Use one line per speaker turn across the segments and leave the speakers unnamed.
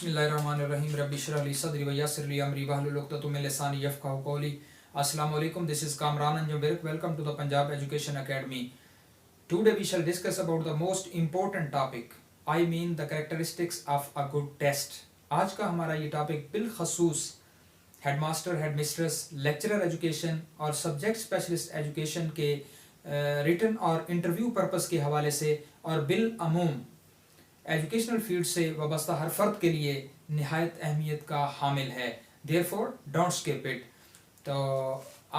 बिस्मिल्लाहिर्रहमानिर्रहीम रब्बि इश्रह ली सदरी व यस्सिर ली अमरी वहलुल उक़दतम मिन लिसानी यफ़क़हू क़ौली। Assalamu alaikum, this is Kamran and Jubair. Welcome to the Punjab Education Academy. Today we shall discuss about the most important topic, I mean the characteristics of a good test. आज का हमारा ये topic बिलखसूस headmaster, headmistress, lecturer education और subject specialist education के written और interview purpose के हवाले से और बिल अमूम एजुकेशनल फील्ड से वाबस्ता हर फर्द के लिए निहायत अहमियत का हामिल है। Therefore don't skip it. तो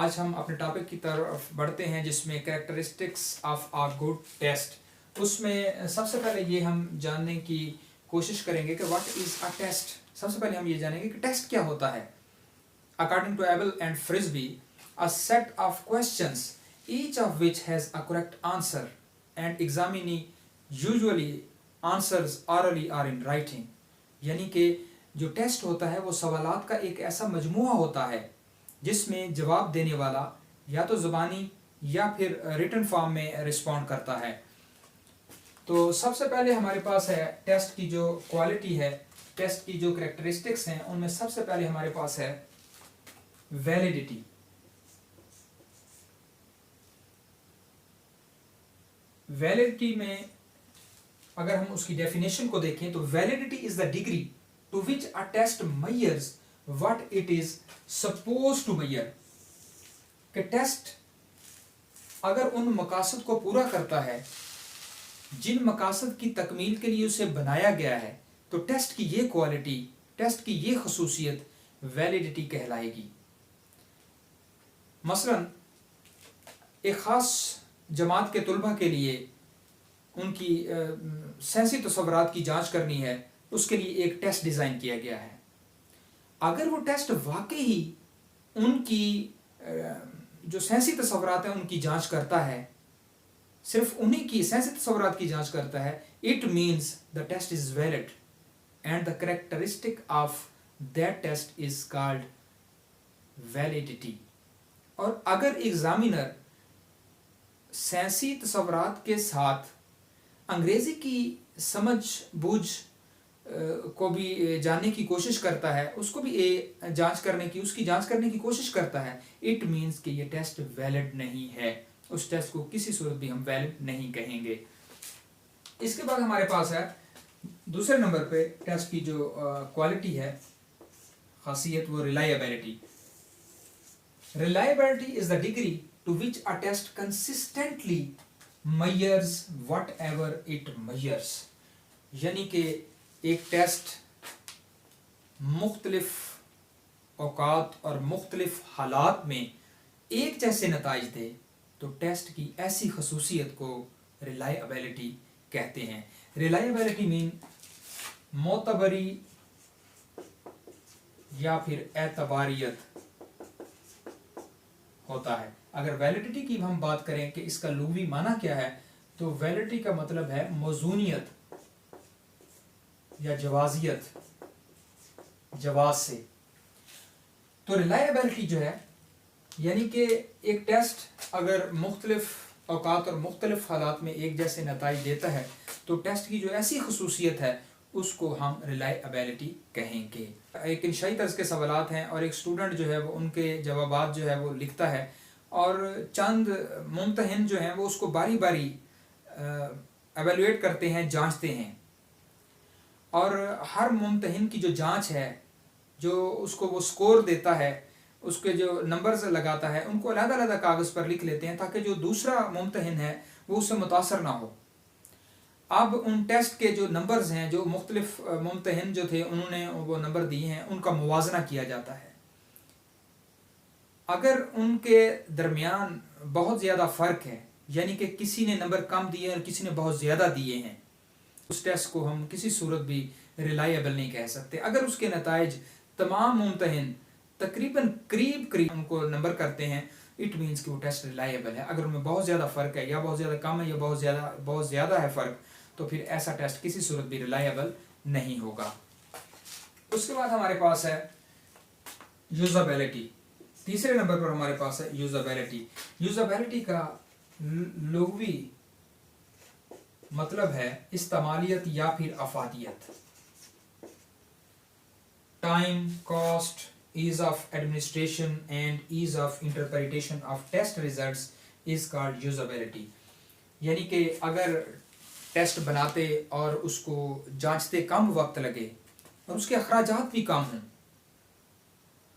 आज हम अपने टॉपिक की तरफ बढ़ते हैं जिसमें characteristics of a good test. उसमें सबसे पहले ये हम जानने की कोशिश करेंगे कि व्हाट इज़ अ टेस्ट। सबसे पहले हम ये जानेंगे कि टेस्ट क्या होता है। According to Ebel and Frisbie, a set of questions each of which has a correct answer and examinee usually answers orally or in writing। यानी कि जो टेस्ट होता है वो सवालात का एक ऐसा मजमुआ होता है जिसमें जवाब देने वाला या तो ज़ुबानी या फिर रिटन फॉर्म में रिस्पॉन्ड करता है। तो सबसे पहले हमारे पास है टेस्ट की जो क्वालिटी है, टेस्ट की जो करैक्टरिस्टिक्स हैं, उनमें सबसे पहले हमारे पास है वैलिडिटी। वैलिडिटी में अगर हम उसकी डेफिनेशन को देखें तो validity is the degree to which a test measures what it is suppose to measure. कि टेस्ट अगर उन मकासद को पूरा करता है जिन मकासद की तकमील के लिए उसे बनाया गया है, तो टेस्ट की ये क्वालिटी, टेस्ट की ये खसूसियत वैलिडिटी कहलाएगी। मसलन एक ख़ास जमात के तुलबा के लिए उनकी सेंसी तसव्वुरात की जांच करनी है, उसके लिए एक टेस्ट डिज़ाइन किया गया है। अगर वो टेस्ट वाकई ही उनकी जो सेंसी तसव्वुरात हैं उनकी जांच करता है, सिर्फ उन्हीं की सेंसी तसव्वुरात की जांच करता है, it means the test is valid and the characteristic of that test is called validity. और अगर एग्जामिनर सेंसी तसव्वुरात के साथ अंग्रेज़ी की समझ बूझ को भी जानने की कोशिश करता है, उसको भी उसकी जांच करने की कोशिश करता है, इट मीन्स कि ये टेस्ट वैलिड नहीं है। उस टेस्ट को किसी सूरत भी हम वैलिड नहीं कहेंगे। इसके बाद हमारे पास है दूसरे नंबर पे टेस्ट की जो क्वालिटी है, खासियत, वो reliability. Reliability is the degree to which a test consistently measures whatever it measures। यानी कि एक टेस्ट मुख्तलिफ औकात और मुख्तलिफ हालात में एक जैसे नताइज दे, तो टेस्ट की ऐसी खसूसियत को रिलायबिलिटी कहते हैं। रिलायबिलिटी मीन मोतबरी या फिर एतबारियत होता है। अगर वैलिडिटी की हम बात करें कि इसका लुग़वी माना क्या है, तो वैलिडिटी का मतलब है मौजूनियत या जवाजियत, जवाज से। तो रिलायबिलिटी जो है, यानी कि एक टेस्ट अगर मुख्तलिफ औकात और मुख्तलिफ हालात में एक जैसे नताइज देता है, तो टेस्ट की जो ऐसी खसूसियत है उसको हम रिलायबिलिटी कहेंगे। एक इंशाई तर्ज के सवालात हैं और एक स्टूडेंट जो है वो उनके जवाबात जो है वो लिखता है और चंद मुम्तहिन जो हैं वो उसको बारी बारी एवेलुएट करते हैं, जांचते हैं। और हर मुम्तहिन की जो जांच है, जो उसको वो स्कोर देता है, उसके जो नंबर्स लगाता है, उनको अलग-अलग कागज़ पर लिख लेते हैं ताकि जो दूसरा मुम्तहिन है वो उससे मुतासर ना हो। अब उन टेस्ट के जो नंबर्स हैं, जो मुख्तलिफ मुम्तहिन जो थे उन्होंने वो नंबर दिए हैं, उनका मुवाजना किया जाता है। अगर उनके दरमियान बहुत ज़्यादा फ़र्क है, यानी कि किसी ने नंबर कम दिए और किसी ने बहुत ज़्यादा दिए हैं, उस टेस्ट को हम किसी सूरत भी रिलायबल नहीं कह सकते। अगर उसके नताइज तमाम मुम्तहिन तकरीबन करीब उनको नंबर करते हैं, इट मीन्स कि वो टेस्ट रिलायबल है। अगर उनमें बहुत ज़्यादा फ़र्क है या बहुत ज़्यादा कम है या बहुत ज़्यादा है फ़र्क, तो फिर ऐसा टेस्ट किसी सूरत भी रिलायबल नहीं होगा। उसके बाद हमारे पास है यूज़ेबिलिटी। तीसरे नंबर पर हमारे पास है यूज़ेबिलिटी। यूज़ेबिलिटी का लुग़वी मतलब है इस्तेमालियत या फिर अफादियत। time, cost, ease of administration and ease of interpretation of test results is called usability. یعنی کہ اگر ٹیسٹ بناتے اور اس کو جانچتے کم وقت لگے اور اس کے اخراجات بھی کم ہوں،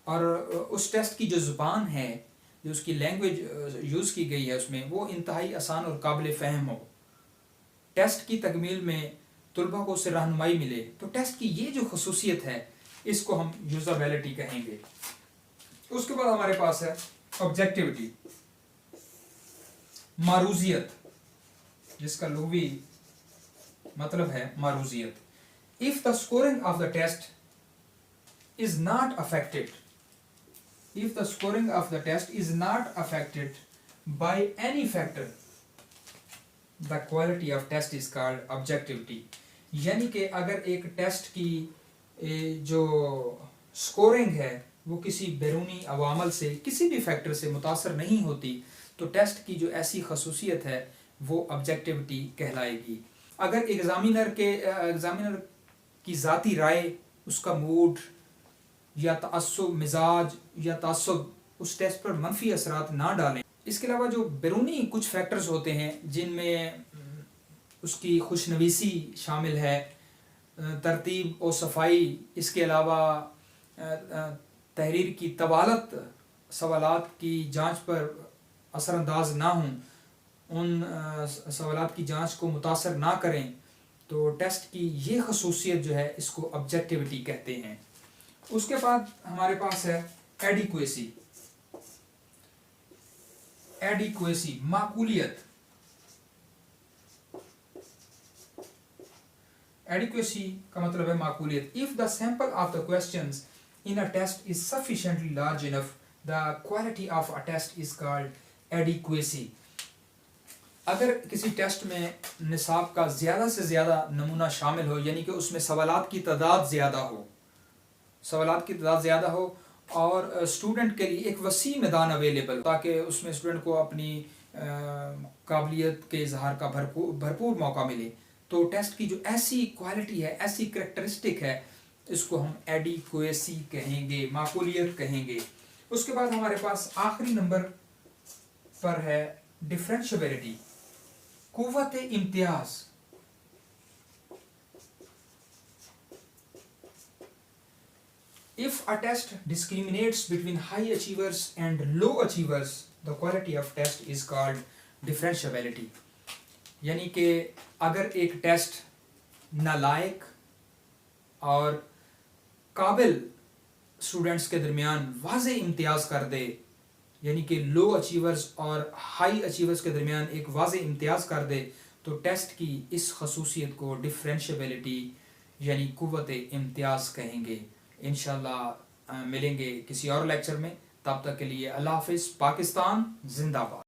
اور اس ٹیسٹ کی جو زبان ہے، جو اس کی لینگویج یوز کی گئی ہے اس میں، وہ انتہائی آسان اور قابل فہم ہو، ٹیسٹ کی تکمیل میں طلبہ کو اس سے رہنمائی ملے، تو ٹیسٹ کی یہ جو خصوصیت ہے اس کو ہم یوزابیلٹی کہیں گے. اس کے بعد ہمارے پاس ہے آبجیکٹیوٹی، معروضیت، جس کا لغوی مطلب ہے معروضیت. If the scoring of the test is not affected, if the scoring of the test is not affected by any factor, the quality of test is called objectivity. یعنی کہ اگر ایک ٹیسٹ کی جو سکورنگ ہے وہ کسی بیرونی عوامل سے، کسی بھی فیکٹر سے متاثر نہیں ہوتی، تو ٹیسٹ کی جو ایسی خصوصیت ہے وہ آبجیکٹیوٹی کہلائے گی. اگر ایگزامینر کی ذاتی رائے، اس کا موڈ یا تعصب، مزاج یا تعصب اس ٹیسٹ پر منفی اثرات نہ ڈالیں. اس کے علاوہ جو بیرونی کچھ فیکٹرز ہوتے ہیں جن میں اس کی خوشنویسی شامل ہے، ترتیب و صفائی، اس کے علاوہ تحریر کی طوالت سوالات کی جانچ پر اثر انداز نہ ہوں، ان سوالات کی جانچ کو متاثر نہ کریں، تو ٹیسٹ کی یہ خصوصیت جو ہے اس کو آبجیکٹیوٹی کہتے ہیں. اس کے بعد ہمارے پاس ہے ایڈیکویسی. ایڈیکویسی معقولیت. ایڈیکویسی کا مطلب ہے معقولیت. If the sample of the questions in a test is sufficiently large enough, the quality of a test is called adequacy. اگر کسی ٹیسٹ میں نصاب کا زیادہ سے زیادہ نمونہ شامل ہو، یعنی کہ اس میں سوالات کی تعداد زیادہ ہو اور اسٹوڈنٹ کے لیے ایک وسیع میدان اویلیبل، تاکہ اس میں اسٹوڈنٹ کو اپنی قابلیت کے اظہار کا بھرپور موقع ملے، تو ٹیسٹ کی جو ایسی کوالٹی ہے، ایسی کریکٹرسٹک ہے، اس کو ہم ایڈیکویسی کہیں گے، معقولیت کہیں گے. اس کے بعد ہمارے پاس آخری نمبر پر ہے ڈفرینشیبلٹی، قوت امتیاز. If a test discriminates between high achievers and low achievers, the quality of test is called differentiability. یعنی کہ اگر ایک ٹیسٹ نالائق اور قابل اسٹوڈنٹس کے درمیان واضح امتیاز کر دے، یعنی کہ لو اچیورز اور ہائی اچیورز کے درمیان ایک واضح امتیاز کر دے، تو ٹیسٹ کی اس خصوصیت کو ڈفرینشیبلٹی یعنی قوت امتیاز کہیں گے. انشاءاللہ ملیں گے کسی اور لیکچر میں، تب تک کے لیے اللہ حافظ. پاکستان زندہ باد.